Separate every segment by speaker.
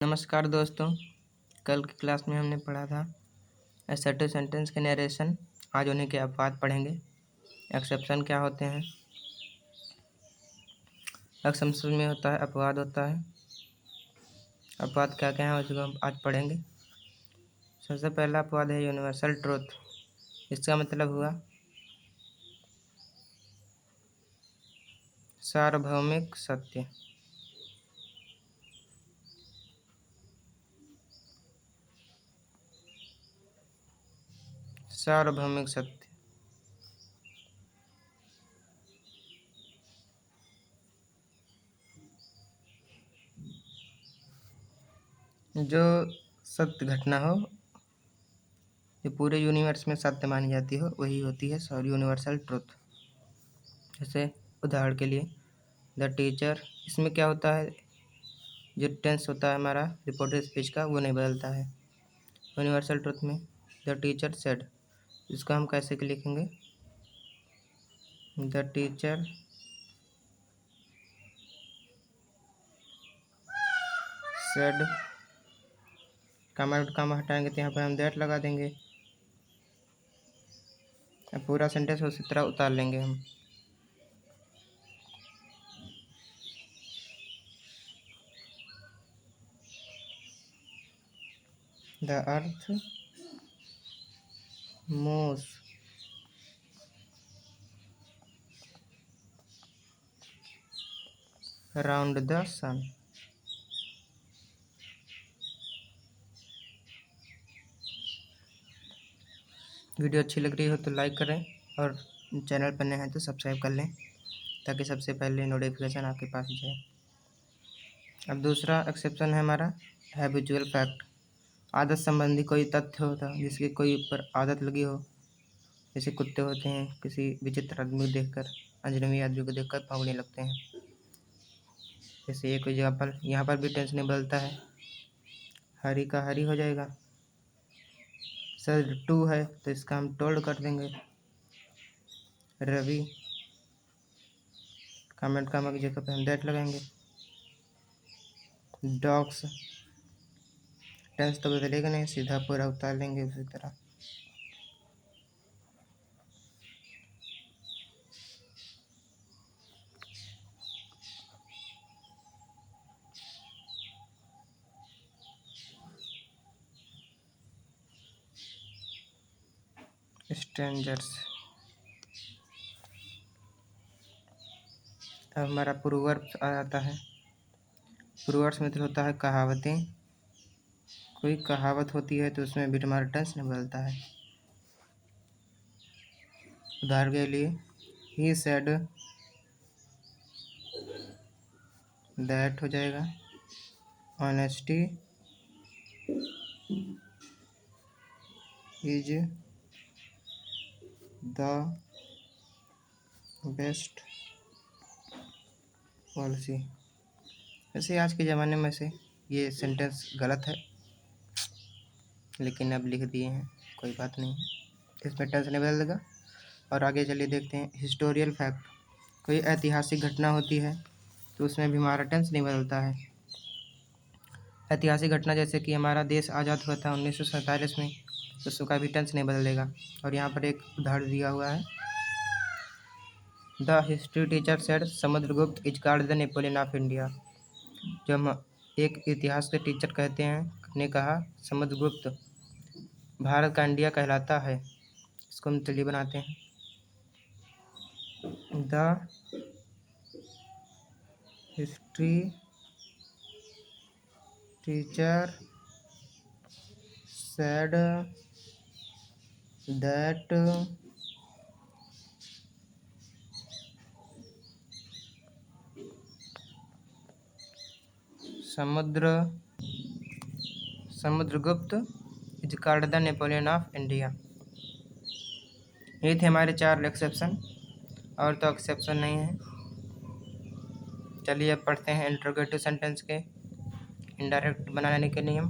Speaker 1: नमस्कार दोस्तों। कल की क्लास में हमने पढ़ा था असर्टिव सेंटेंस के नरेशन। आज उन्हीं के अपवाद पढ़ेंगे। एक्सेप्शन क्या होते हैं, एक्सेप्शन में होता है अपवाद होता है। अपवाद क्या क्या है उसको हम आज पढ़ेंगे। सबसे पहला अपवाद है यूनिवर्सल ट्रूथ। इसका मतलब हुआ सार्वभौमिक सत्य। सार्वभौमिक सत्य जो सत्य घटना हो, जो पूरे यूनिवर्स में सत्य मानी जाती हो, वही होती है यूनिवर्सल ट्रूथ। जैसे उदाहरण के लिए द टीचर, इसमें क्या होता है, जो टेंस होता है हमारा रिपोर्टेड स्पीच का, वो नहीं बदलता है। यूनिवर्सल ट्रूथ में द टीचर सेड, इसको हम कैसे लिखेंगे, द टीचर सेड, कामा हटाएंगे तो यहाँ पर हम दैट लगा देंगे। अब पूरा सेंटेंस उसी तरह उतार लेंगे हम। The earth moves around the sun. Video अच्छी लग रही हो तो लाइक करें और चैनल पर नए हैं तो सब्सक्राइब कर लें, ताकि सबसे पहले नोटिफिकेशन आपके पास जाए। अब दूसरा एक्सेप्शन है हमारा हैबिचुअल फैक्ट। आदत संबंधी कोई तथ्य होता जिसकी कोई ऊपर आदत लगी हो, जैसे कुत्ते होते हैं किसी विचित्र आदमी को देखकर, अजनबी आदमी को देखकर भौंकने लगते हैं। जैसे एक एग्जाम्पल, यहाँ पर भी टेंस नहीं बदलता है, हरी का हरी हो जाएगा। सर टू है तो इसका हम टोल्ड कर देंगे। रवि, कमेंट कामा की जगह पे हम दैट लगाएंगे। डॉग्स, टेंस तो बदलेगा नहीं, सीधा पूरा उतार लेंगे उसी तरह। स्ट्रेंजर्स। अब हमारा प्रूवर्ब्स आ जाता है। प्रूवर्ब्स मतलब होता है कहावतें। कोई कहावत होती है तो उसमें भी हमारा टेंस नहीं बदलता है। उदाहरण के लिए ही सेड दैट हो जाएगा। Honesty is the best policy. वैसे आज के ज़माने में से ये सेंटेंस गलत है, लेकिन अब लिख दिए हैं, कोई बात नहीं, इसमें टेंस नहीं बदलेगा। और आगे चलिए देखते हैं हिस्टोरियल फैक्ट। कोई ऐतिहासिक घटना होती है तो उसमें भी हमारा टेंस नहीं बदलता है। ऐतिहासिक घटना जैसे कि हमारा देश आज़ाद हुआ था 1947 में, तो उसका भी टेंस नहीं बदलेगा। और यहाँ पर एक उदाहरण दिया हुआ है, the history teacher said Samudragupta is called the Napoleon of India. जो हम एक इतिहास के टीचर कहते हैं, ने कहा समुद्रगुप्त भारत का इंडिया कहलाता है। इसको हम चलिए बनाते हैं, the history teacher said that Samudragupta is called the Napoleon of India. ये थे हमारे 4 एक्सेप्शन, और तो एक्सेप्शन नहीं है। चलिए अब पढ़ते हैं इंट्रोगेटिव सेंटेंस के इनडायरेक्ट बनाने के नियम।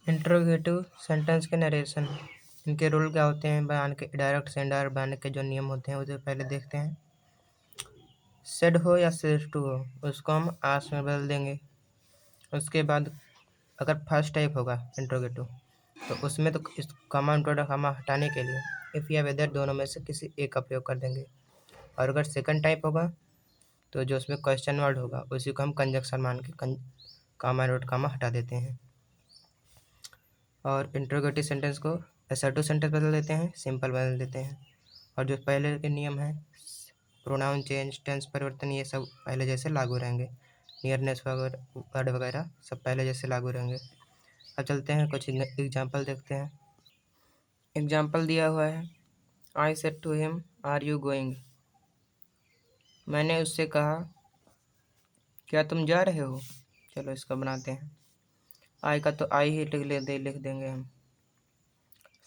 Speaker 1: इंट्रोगेटिव सेंटेंस के नरेशन, इनके रूल क्या होते हैं, बयान के डायरेक्ट से इनडायरेक्ट बनाने के जो नियम होते हैं उसे पहले देखते हैं। सेड हो या सेड टू हो, उसको हम आस में बदल देंगे। उसके बाद अगर फर्स्ट टाइप होगा इंट्रोगेटिव तो उसमें तो इस कॉमा इंट्रोडक्ट कॉमा हटाने के लिए इफ़ या वेदर दोनों में से किसी एक का प्रयोग कर देंगे। और अगर सेकंड टाइप होगा तो जो उसमें क्वेश्चन वर्ड होगा उसी को हम कंजक्शन मान के कॉमा इंट्रोडक्ट कॉमा हटा देते हैं। और इंट्रोगेटिव सेंटेंस को असर्टिव सेंटेंस बदल देते हैं, सिंपल बदल देते हैं। और जो पहले के नियम हैं प्रोनाउन चेंज, टेंस परिवर्तन, ये सब पहले जैसे लागू रहेंगे। नियरनेस वगैरह वर्ड वगैरह सब पहले जैसे लागू रहेंगे। अब चलते हैं कुछ एग्जाम्पल देखते हैं। एग्जाम्पल दिया हुआ है, I said to him are you going. मैंने उससे कहा क्या तुम जा रहे हो। चलो इसका बनाते हैं। आई का तो आई ही लिख देंगे हम।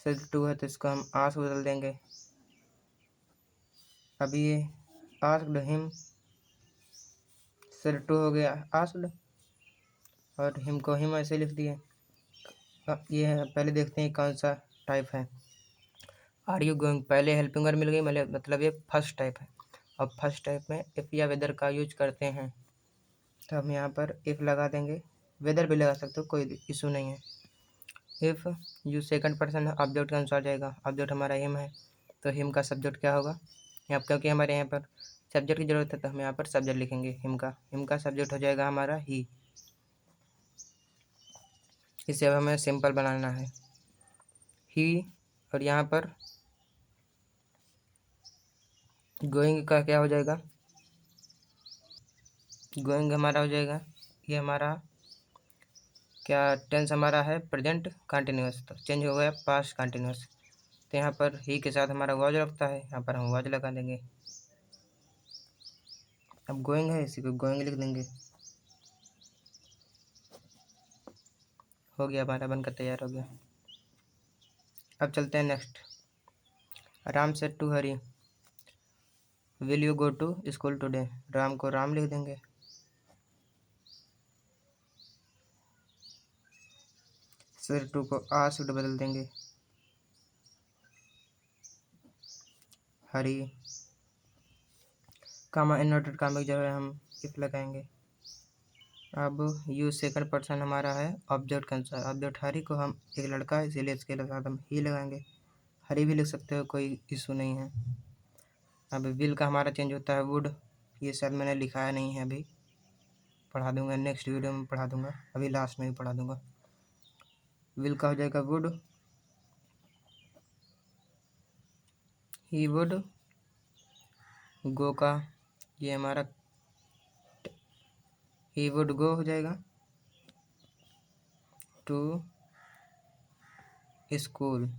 Speaker 1: सेड टू है तो इसको हम आस्क बदल देंगे। अभी ये आस्क्ड हिम, सेड टू हो गया आस्क्ड, और हिम को हिम ऐसे लिख दिए। ये है, पहले देखते हैं कौन सा टाइप है। आर यू गोइंग पहले हेल्पिंग वर्ब मिल गई, मतलब ये फर्स्ट टाइप है। अब फर्स्ट टाइप में इफ़ या वेदर का यूज करते हैं तो हम यहाँ पर इफ़ लगा देंगे, वेदर भी लगा सकते हो, कोई इशू नहीं है। इफ़ यू सेकंड पर्सन है, ऑब्जेक्ट के अनुसार जाएगा। ऑब्जेक्ट हमारा हिम है तो हिम का सब्जेक्ट क्या होगा, यहाँ क्योंकि हमारे यहाँ पर सब्जेक्ट की ज़रूरत है तो हम यहाँ पर सब्जेक्ट लिखेंगे। हिम का सब्जेक्ट हो जाएगा हमारा ही। इसे अब हमें सिंपल बनाना है ही। और यहाँ पर गोइंग का क्या हो जाएगा, गोइंग हमारा हो जाएगा, ये हमारा क्या टेंस हमारा है प्रेजेंट कंटिन्यूअस, तो चेंज हो गया पास्ट कंटिन्यूअस। तो यहाँ पर ही के साथ हमारा वाज लगता है, यहाँ पर हम वाज लगा देंगे। अब गोइंग है, इसी को गोइंग लिख देंगे। हो गया, हमारा बनकर तैयार हो गया। अब चलते हैं next. Ram said to Hari will you go to school today. Ram को राम लिख देंगे। सेड टू को आस्क्ड बदल देंगे। हरी कामा इन्वर्टेड कामा की जगह हम इफ लगाएंगे। अब यू सेकंड पर्सन हमारा है ऑब्जेक्ट के अनुसार। ऑब्जेक्ट हरी को हम एक लड़का है इसीलिए इसके साथ हम ही लगाएंगे। हरी भी लिख सकते हो, कोई इशू नहीं है। अब विल का हमारा चेंज होता है वुड। ये शायद मैंने लिखाया नहीं है, अभी पढ़ा दूंगा, नेक्स्ट वीडियो में पढ़ा दूंगा, अभी लास्ट में भी पढ़ा दूंगा। विल का हो जाएगा वुड, ही वुड। गो का ये हमारा ही वुड गो हो जाएगा टू स्कूल।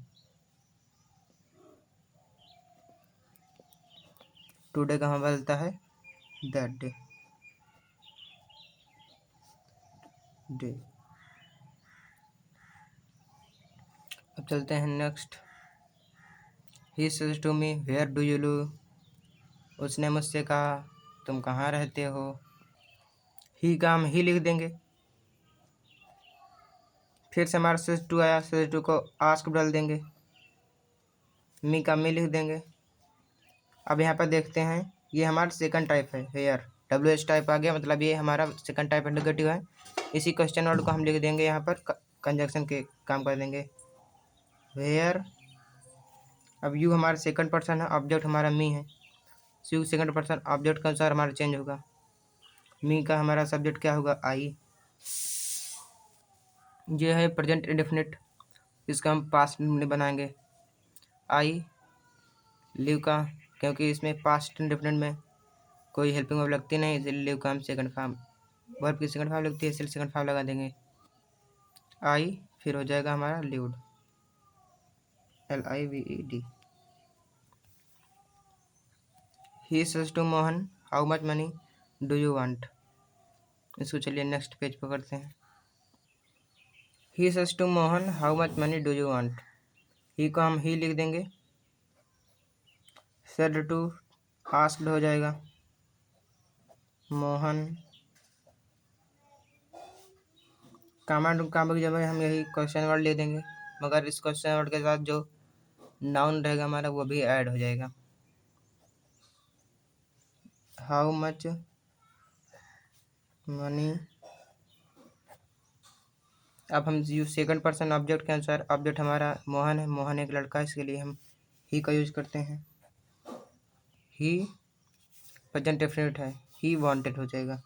Speaker 1: टुडे का हमारा बदलता है दैट डे। अब चलते हैं next. He says to me where do you live. उसने मुझसे कहा तुम कहाँ रहते हो। ही का हम ही लिख देंगे। फिर से हमारा सेज टू आया, सेज टू को आस्क डाल देंगे। मी का मी लिख देंगे। अब यहाँ पर देखते हैं, ये हमारा सेकंड टाइप है वेयर, WH टाइप आ गया, मतलब ये हमारा सेकंड टाइप इंडिकेटिव है। इसी क्वेश्चन वर्ड को हम लिख देंगे यहाँ पर, कंजक्शन के काम कर देंगे वेयर। अब यू हमारा सेकंड पर्सन है, ऑब्जेक्ट हमारा मी है। यू सेकंड पर्सन ऑब्जेक्ट के अनुसार हमारा चेंज होगा। मी का हमारा सब्जेक्ट क्या होगा आई। ये है प्रेजेंट इंडेफिनिट, इसका हम पास्ट में बनाएंगे। आई लिव का, क्योंकि इसमें पास्ट इंडेफिनिट में कोई हेल्पिंग वर्ब लगती नहीं, इसलिए लिव का हम सेकंड फॉर्म, वर्ब की सेकंड फॉर्म लगती है इसलिए सेकंड फॉर्म लगा देंगे आई। फिर हो जाएगा हमारा lived, LIVED। He says to Mohan how much money do you want. इसको चलिए नेक्स्ट पेज पर करते हैं। He says to Mohan how much money do you want. He को हम ही लिख देंगे। सेड टू आस्क्ड हो जाएगा। मोहन कामा की जगह हम यही क्वेश्चन वर्ड ले देंगे, मगर इस क्वेश्चन वर्ड के साथ जो नाउन रहेगा हमारा वो भी ऐड हो जाएगा। हाउ मच मनी अब हम यूज सेकंड पर्सन ऑब्जेक्ट के अनुसार ऑब्जेक्ट हमारा मोहन है, मोहन एक लड़का है, इसके लिए हम ही का यूज करते हैं। ही प्रेजेंट डेफिनेट है, ही वांटेड हो जाएगा।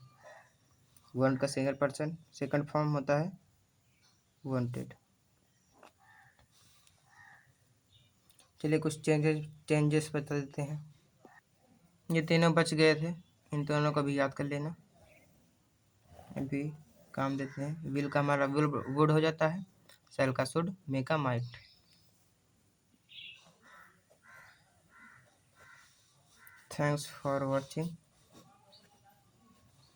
Speaker 1: वांट का सिंगल पर्सन सेकंड फॉर्म होता है वांटेड। चलिए कुछ चेंजेस बता देते हैं। ये तीनों बच गए थे, इन दोनों को भी याद कर लेना। अभी काम देते हैं। विल का हमारा वुड हो जाता है, सेल का शुड, मे का माइट। Thanks for watching.